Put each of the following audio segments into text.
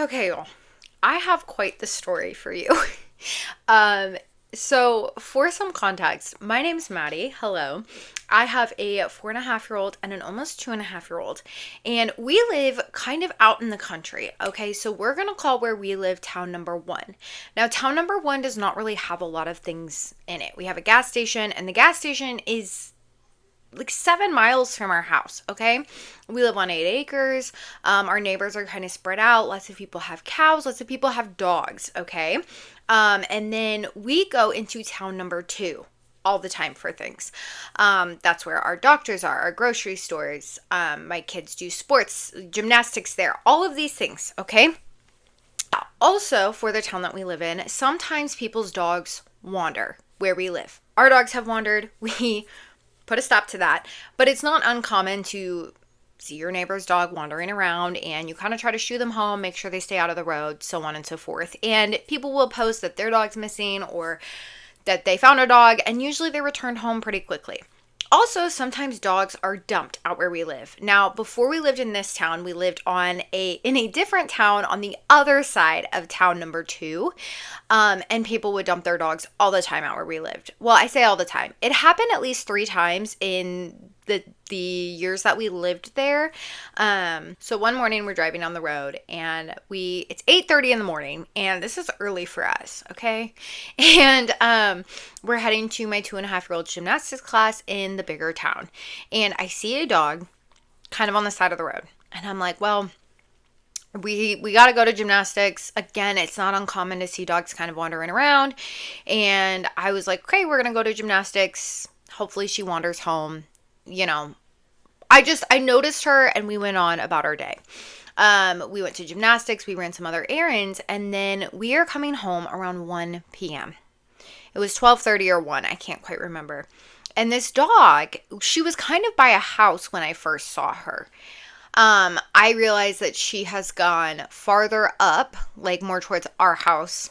Okay, y'all. I have quite the story for you. um, so for some context, my name's Maddie. Hello. I have a 4.5-year-old and an almost 2.5-year-old, and we live kind of out in the country. Okay, so we're gonna call where we live town number one. Now, town number one does not really have a lot of things in it. We have a gas station, and the gas station is like 7 miles from our house. Okay, we live on 8 acres. Our neighbors are kind of spread out. Lots of people have cows, lots of people have dogs. Okay, and then we go into town number two all the time for things. That's where our doctors are, our grocery stores. My kids do sports, gymnastics there, all of these things. Okay, also for the town that we live in, sometimes people's dogs wander where we live. Our dogs have wandered. We put a stop to that. But it's not uncommon to see your neighbor's dog wandering around, and you kind of try to shoo them home, make sure they stay out of the road, so on and so forth. And people will post that their dog's missing or that they found a dog, and usually they return home pretty quickly. Also, sometimes dogs are dumped out where we live. Now, before we lived in this town, we lived in a different town on the other side of town number two, and people would dump their dogs all the time out where we lived. Well, I say all the time. It happened at least 3 times in the years that we lived there. So one morning we're driving down the road, and it's 8:30 in the morning, and this is early for us, okay? And we're heading to my 2.5-year-old gymnastics class in the bigger town, and I see a dog kind of on the side of the road, and I'm like, well, we got to go to gymnastics. Again, it's not uncommon to see dogs kind of wandering around, and I was like, okay, we're gonna go to gymnastics. Hopefully she wanders home. You know, I noticed her, and we went on about our day. We went to gymnastics, we ran some other errands, and then we are coming home around 1 p.m. It was 12:30 or 1, I can't quite remember. And this dog, she was kind of by a house when I first saw her. I realized that she has gone farther up, like more towards our house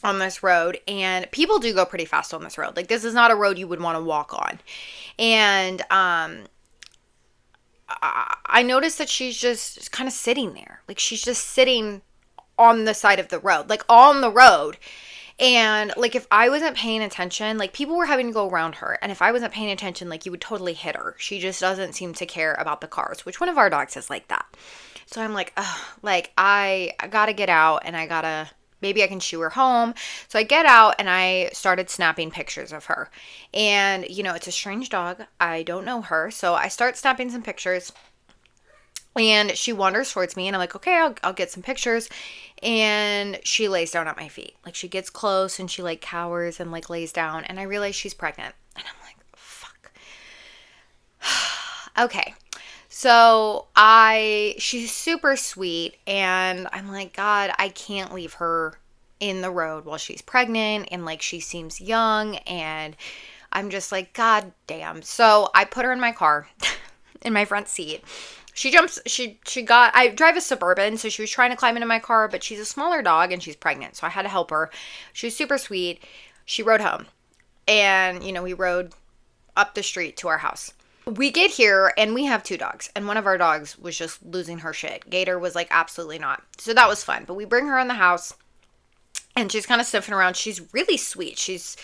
on this road, and people do go pretty fast on this road. Like, this is not a road you would want to walk on. And I noticed that she's just kind of sitting there. Like, she's just sitting on the side of the road, like on the road. And like, if I wasn't paying attention, like, people were having to go around her, and if I wasn't paying attention, like, you would totally hit her. She just doesn't seem to care about the cars, which one of our dogs is like that. So I'm like, oh, like, I gotta get out, and maybe I can shoo her home. So I get out, and I started snapping pictures of her. And, it's a strange dog. I don't know her. So I start snapping some pictures, and she wanders towards me, and I'm like, okay, I'll get some pictures. And she lays down at my feet. Like, she gets close, and she like cowers and like lays down, and I realize she's pregnant. And I'm like, fuck. Okay. So she's super sweet, and I'm like, God, I can't leave her in the road while she's pregnant, and like, she seems young, and I'm just like, God damn. So I put her in my car, in my front seat. I drive a Suburban, so she was trying to climb into my car, but she's a smaller dog, and she's pregnant, so I had to help her. She was super sweet. She rode home, and, we rode up the street to our house. We get here, and we have 2 dogs, and one of our dogs was just losing her shit. Gator was like, absolutely not. So that was fun. But we bring her in the house, and she's kind of sniffing around. She's really sweet. She's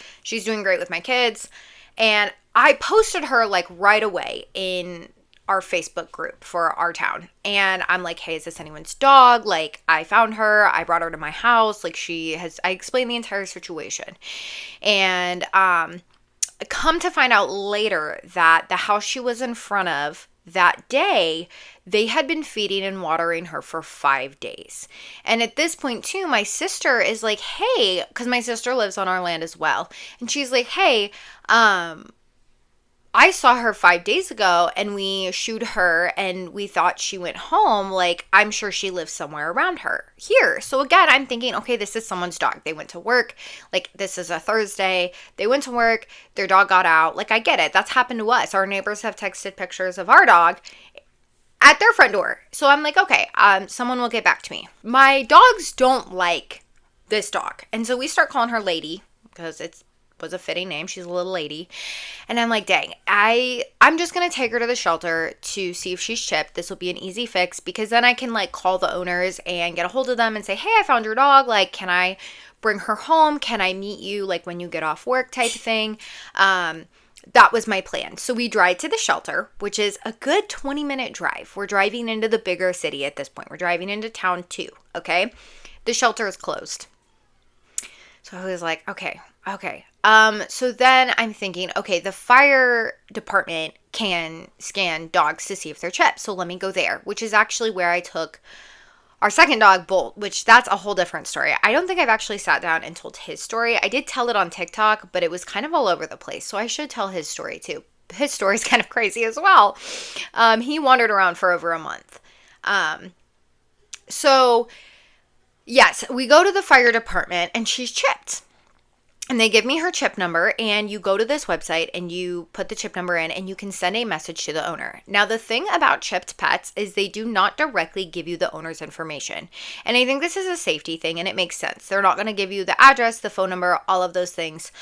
doing great with my kids. And I posted her like right away in our Facebook group for our town. And I'm like, hey, is this anyone's dog? Like, I found her. I brought her to my house. Like, I explained the entire situation. And come to find out later that the house she was in front of that day, they had been feeding and watering her for 5 days. And at this point too, my sister is like, hey, because my sister lives on our land as well. And she's like, hey, I saw her 5 days ago, and we shooed her, and we thought she went home. Like, I'm sure she lives somewhere around here. So again, I'm thinking, okay, this is someone's dog. They went to work. Like, this is a Thursday. They went to work. Their dog got out. Like, I get it. That's happened to us. Our neighbors have texted pictures of our dog at their front door. So I'm like, okay, someone will get back to me. My dogs don't like this dog. And so we start calling her Lady, because it's was a fitting name. She's a little lady. And I'm like, dang, I'm just going to take her to the shelter to see if she's chipped. This will be an easy fix because then I can like call the owners and get a hold of them and say, hey, I found your dog. Like, can I bring her home? Can I meet you like when you get off work type of thing? That was my plan. So we drive to the shelter, which is a good 20-minute drive. We're driving into the bigger city at this point. We're driving into town too, okay? The shelter is closed. So I was like, okay. So then I'm thinking, okay, the fire department can scan dogs to see if they're chipped. So let me go there, which is actually where I took our second dog, Bolt, which that's a whole different story. I don't think I've actually sat down and told his story. I did tell it on TikTok, but it was kind of all over the place. So I should tell his story too. His story is kind of crazy as well. He wandered around for over a month. So yes, we go to the fire department and she's chipped. And they give me her chip number, and you go to this website and you put the chip number in and you can send a message to the owner. Now, the thing about chipped pets is they do not directly give you the owner's information. And I think this is a safety thing and it makes sense. They're not going to give you the address, the phone number, all of those things.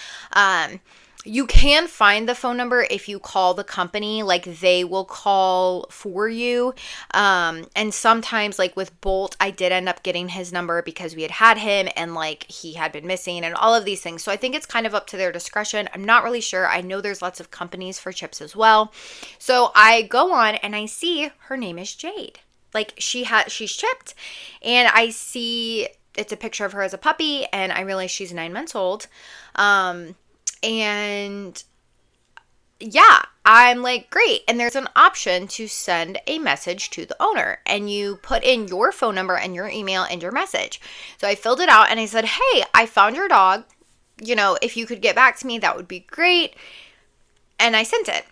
You can find the phone number if you call the company, like they will call for you. And sometimes like with Bolt, I did end up getting his number because we had him and like he had been missing and all of these things. So I think it's kind of up to their discretion. I'm not really sure. I know there's lots of companies for chips as well. So I go on and I see her name is Jade. Like she's chipped and I see it's a picture of her as a puppy and I realize she's 9 months old. And yeah, I'm like, great. And there's an option to send a message to the owner and you put in your phone number and your email and your message. So I filled it out and I said, hey, I found your dog. You know, if you could get back to me, that would be great. And I sent it.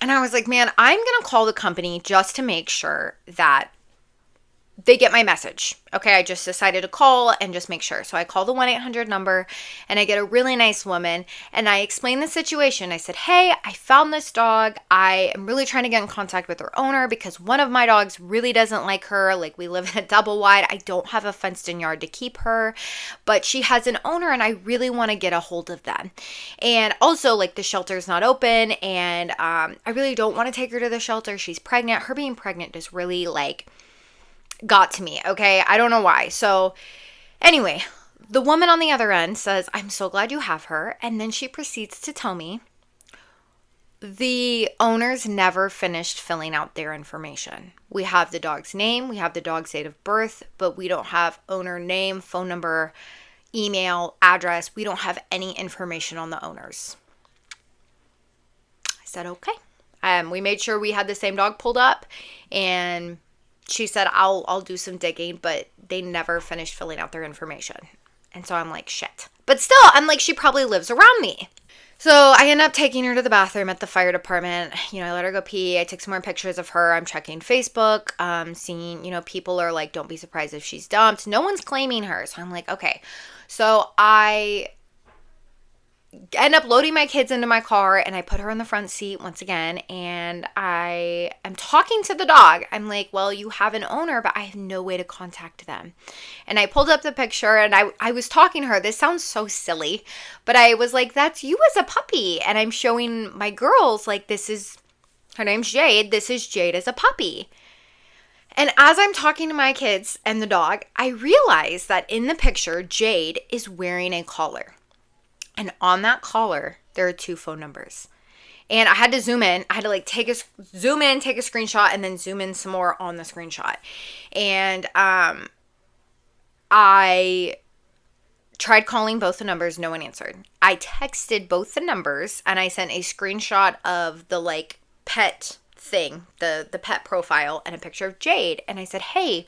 And I was like, man, I'm going to call the company just to make sure that they get my message. Okay, I just decided to call and just make sure. So I call the 1-800 number and I get a really nice woman and I explain the situation. I said, hey, I found this dog. I am really trying to get in contact with her owner because one of my dogs really doesn't like her. Like we live in a double wide. I don't have a fenced in yard to keep her, but she has an owner and I really want to get a hold of them. And also like the shelter's not open and I really don't want to take her to the shelter. She's pregnant. Her being pregnant just really like got to me, okay? I don't know why. So anyway, the woman on the other end says, I'm so glad you have her. And then she proceeds to tell me the owners never finished filling out their information. We have the dog's name, we have the dog's date of birth, but we don't have owner name, phone number, email, address. We don't have any information on the owners. I said, okay. We made sure we had the same dog pulled up and she said, I'll do some digging, but they never finished filling out their information. And so I'm like, shit. But still, I'm like, she probably lives around me. So I end up taking her to the bathroom at the fire department. You know, I let her go pee. I took some more pictures of her. I'm checking Facebook, seeing, you know, people are like, don't be surprised if she's dumped. No one's claiming her. So I'm like, okay. So I end up loading my kids into my car and I put her in the front seat once again and I am talking to the dog. I'm like, well, you have an owner, but I have no way to contact them. And I pulled up the picture and I was talking to her. This sounds so silly, but I was like, that's you as a puppy. And I'm showing my girls like her name's Jade. This is Jade as a puppy. And as I'm talking to my kids and the dog, I realize that in the picture, Jade is wearing a collar. And on that collar, there are 2 phone numbers. And I had to zoom in. I had to like zoom in, take a screenshot, and then zoom in some more on the screenshot. And I tried calling both the numbers. No one answered. I texted both the numbers, and I sent a screenshot of the like pet thing, the pet profile, and a picture of Jade. And I said, hey,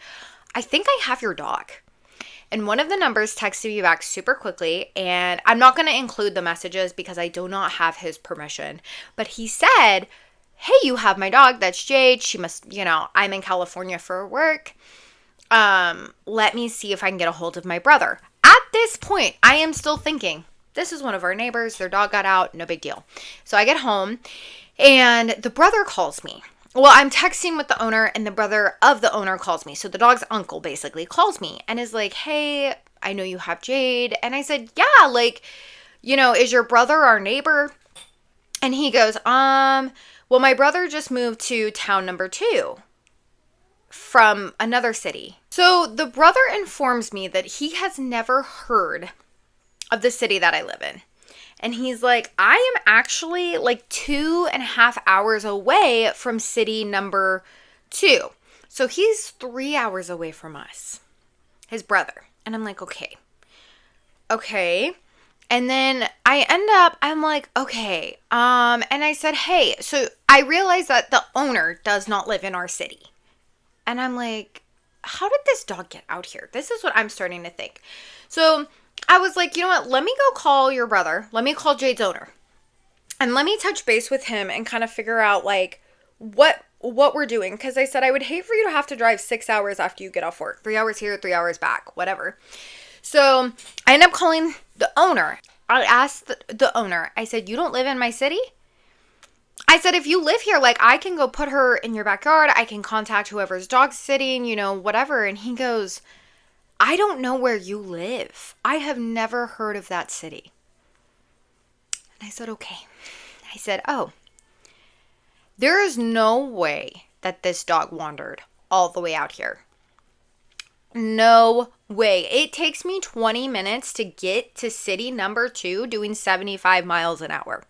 I think I have your dog. And one of the numbers texted me back super quickly, and I'm not going to include the messages because I do not have his permission. But he said, hey, you have my dog. That's Jade. She must, you know, I'm in California for work. Let me see if I can get a hold of my brother. At this point, I am still thinking, this is one of our neighbors. Their dog got out. No big deal. So I get home, and the brother calls me. Well, I'm texting with the owner and the brother of the owner calls me. So the dog's uncle basically calls me and is like, hey, I know you have Jade. And I said, yeah, like, is your brother our neighbor? And he goes, well, my brother just moved to town number 2 from another city. So the brother informs me that he has never heard of the city that I live in. And he's like, I am actually like 2.5 hours away from city number 2. So he's 3 hours away from us, his brother. And I'm like, okay. And then I'm like, okay. And I said, hey, so I realized that the owner does not live in our city. And I'm like, how did this dog get out here? This is what I'm starting to think. So I was like, you know what? Let me go call your brother. Let me call Jade's owner. And let me touch base with him and kind of figure out like what we're doing. Because I said I would hate for you to have to drive 6 hours after you get off work. 3 hours here, 3 hours back, whatever. So I ended up calling the owner. I asked the owner, I said, you don't live in my city? I said, if you live here, like, I can go put her in your backyard. I can contact whoever's dog's sitting, whatever. And he goes, I don't know where you live. I have never heard of that city. And I said, okay. I said, oh, there is no way that this dog wandered all the way out here. No way. It takes me 20 minutes to get to city number 2 doing 75 miles an hour.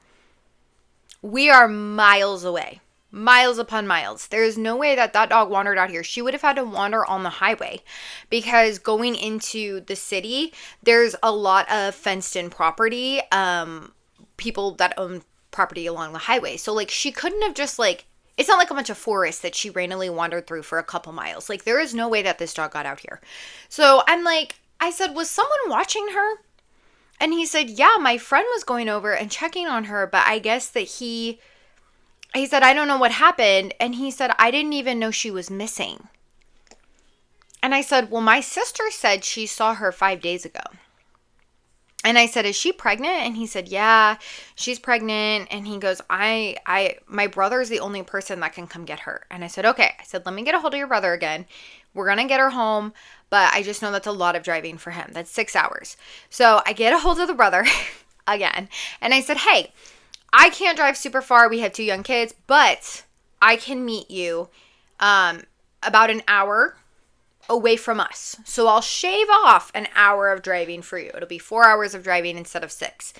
We are miles away. Miles upon miles. There is no way that dog wandered out here. She would have had to wander on the highway because going into the city, there's a lot of fenced-in property, people that own property along the highway. So, like, she couldn't have just, like, it's not like a bunch of forest that she randomly wandered through for a couple miles. Like, there is no way that this dog got out here. So, I said, was someone watching her? And he said, yeah, my friend was going over and checking on her, but I guess that he said, I don't know what happened. And he said, I didn't even know she was missing. And I said, well, my sister said she saw her 5 days ago. And I said, is she pregnant? And he said, yeah, she's pregnant. And he goes, my brother's the only person that can come get her. And I said, okay. I said, let me get a hold of your brother again. We're going to get her home. But I just know that's a lot of driving for him. That's 6 hours. So I get a hold of the brother again. And I said, hey, I can't drive super far. We have 2 young kids, but I can meet you about an hour away from us. So I'll shave off an hour of driving for you. It'll be 4 hours of driving instead of 6.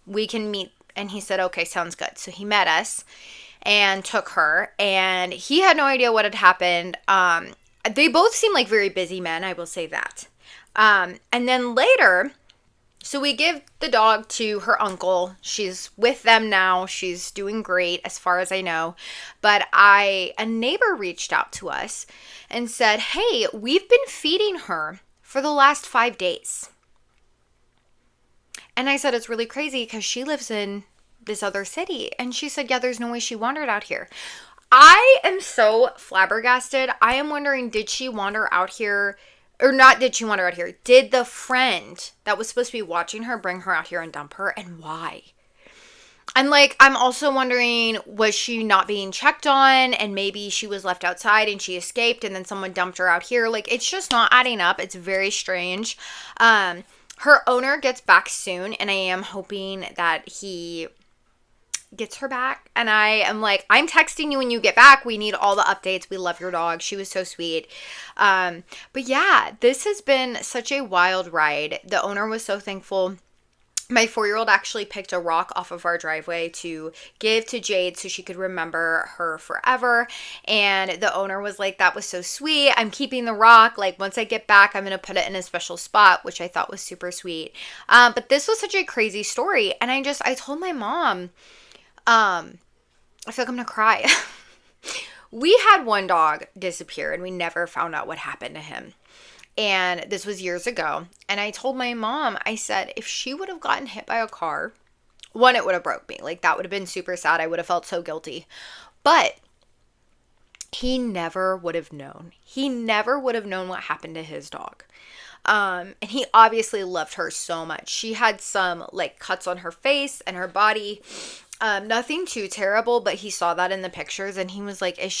We can meet. And he said, okay, sounds good. So he met us and took her. And he had no idea what had happened. They both seem like very busy men, I will say that. And then later, so we give the dog to her uncle. She's with them now. She's doing great as far as I know. But a neighbor reached out to us and said, hey, we've been feeding her for the last 5 days. And I said, it's really crazy because she lives in this other city. And she said, yeah, there's no way she wandered out here. I am so flabbergasted. I am wondering, did she wander out here? Or not did she wander out here? Did the friend that was supposed to be watching her bring her out here and dump her? And why? And I'm also wondering, was she not being checked on and maybe she was left outside and she escaped and then someone dumped her out here? It's just not adding up. It's very strange. Her owner gets back soon and I am hoping that he gets her back. And I am like, I'm texting you when you get back. We need all the updates. We love your dog. She was so sweet. But yeah, this has been such a wild ride. The owner was so thankful. My 4-year-old actually picked a rock off of our driveway to give to Jade so she could remember her forever. And the owner was like, that was so sweet. I'm keeping the rock. Once I get back, I'm going to put it in a special spot, which I thought was super sweet. But this was such a crazy story. And I told my mom, I feel like I'm going to cry. We had one dog disappear and we never found out what happened to him. And this was years ago. And I told my mom, I said, if she would have gotten hit by a car, one, it would have broke me. That would have been super sad. I would have felt so guilty. But he never would have known. He never would have known what happened to his dog. And he obviously loved her so much. She had some cuts on her face and her body. Nothing too terrible, but he saw that in the pictures and he was like, does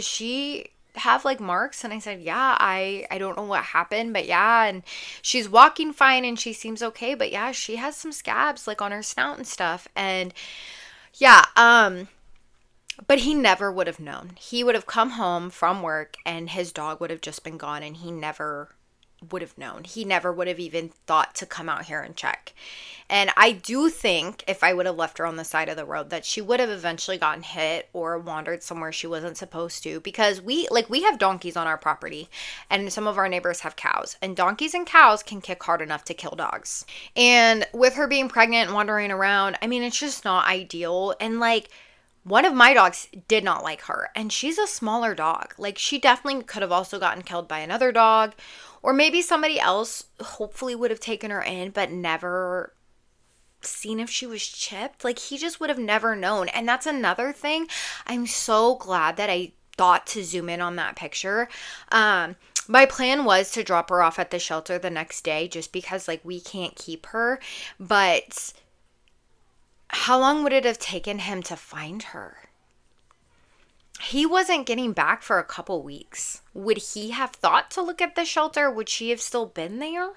she have like marks? And I said, yeah, I don't know what happened, but yeah. And she's walking fine and she seems okay. But yeah, she has some scabs like on her snout and stuff. And yeah, but he never would have known. He would have come home from work and his dog would have just been gone and he never would have known. He never would have even thought to come out here and check. And I do think if I would have left her on the side of the road that she would have eventually gotten hit or wandered somewhere she wasn't supposed to, because we have donkeys on our property and some of our neighbors have cows, and donkeys and cows can kick hard enough to kill dogs. And with her being pregnant and wandering around, I mean, it's just not ideal. And like, one of my dogs did not like her, and she's a smaller dog. Like, she definitely could have also gotten killed by another dog, or maybe somebody else hopefully would have taken her in, but never seen if she was chipped. Like, he just would have never known. And that's another thing. I'm so glad that I thought to zoom in on that picture. My plan was to drop her off at the shelter the next day just because, like, we can't keep her. But how long would it have taken him to find her? He wasn't getting back for a couple weeks. Would he have thought to look at the shelter? Would she have still been there?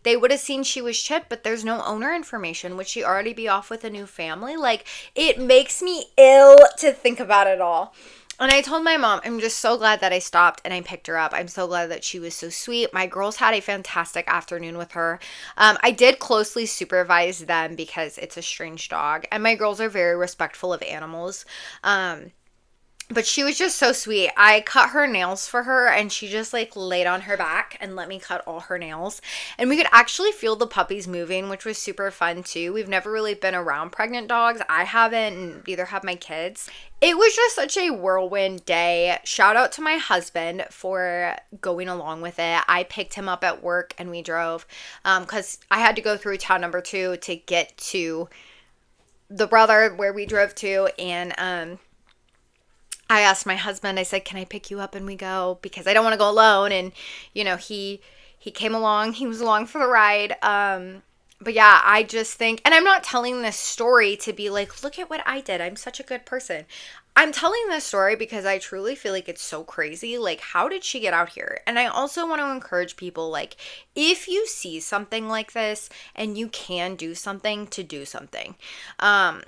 They would have seen she was chipped, but there's no owner information. Would she already be off with a new family? Like, it makes me ill to think about it all. And I told my mom, I'm just so glad that I stopped and I picked her up. I'm so glad that she was so sweet. My girls had a fantastic afternoon with her. I did closely supervise them because it's a strange dog. And my girls are very respectful of animals. But she was just so sweet. I cut her nails for her and she just like laid on her back and let me cut all her nails. And we could actually feel the puppies moving, which was super fun too. We've never really been around pregnant dogs. I haven't, and neither have my kids. It was just such a whirlwind day. Shout out to my husband for going along with it. I picked him up at work and we drove because I had to go through town number 2 to get to the brother where we drove to. And I asked my husband, I said, can I pick you up and we go? Because I don't want to go alone. And, you know, he came along. He was along for the ride. But yeah, I just think, and I'm not telling this story to be like, look at what I did. I'm such a good person. I'm telling this story because I truly feel like it's so crazy. Like, how did she get out here? And I also want to encourage people, like, if you see something like this and you can do something, to do something. I'm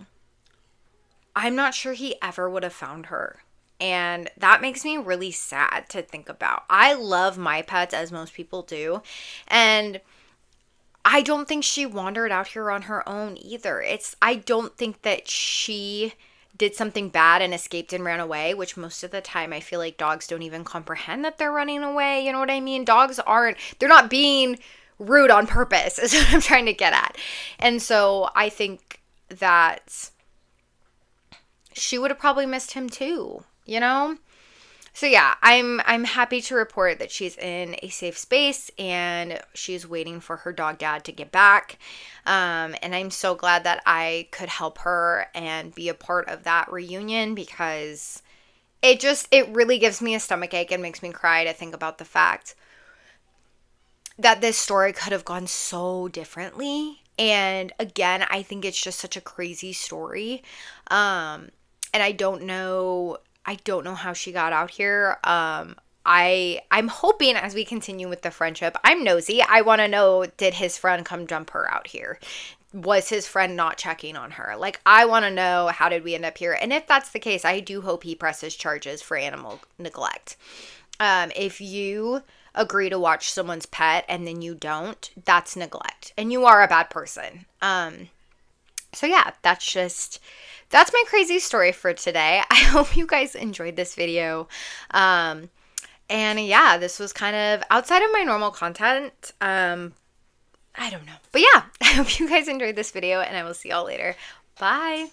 not sure he ever would have found her. And that makes me really sad to think about. I love my pets, as most people do. And I don't think she wandered out here on her own either. I don't think that she did something bad and escaped and ran away, which most of the time I feel like dogs don't even comprehend that they're running away. You know what I mean? Dogs they're not being rude on purpose, is what I'm trying to get at. And so I think that she would have probably missed him too, you know? So yeah, I'm happy to report that she's in a safe space and she's waiting for her dog dad to get back. And I'm so glad that I could help her and be a part of that reunion, because it really gives me a stomachache and makes me cry to think about the fact that this story could have gone so differently. And again, I think it's just such a crazy story. And I don't know how she got out here. I'm hoping as we continue with the friendship, I'm nosy. I want to know, did his friend come jump her out here? Was his friend not checking on her? Like, I want to know, how did we end up here? And if that's the case, I do hope he presses charges for animal neglect. If you agree to watch someone's pet and then you don't, that's neglect. And you are a bad person. So yeah, that's my crazy story for today. I hope you guys enjoyed this video. And yeah, this was kind of outside of my normal content. I don't know. But yeah, I hope you guys enjoyed this video and I will see y'all later. Bye.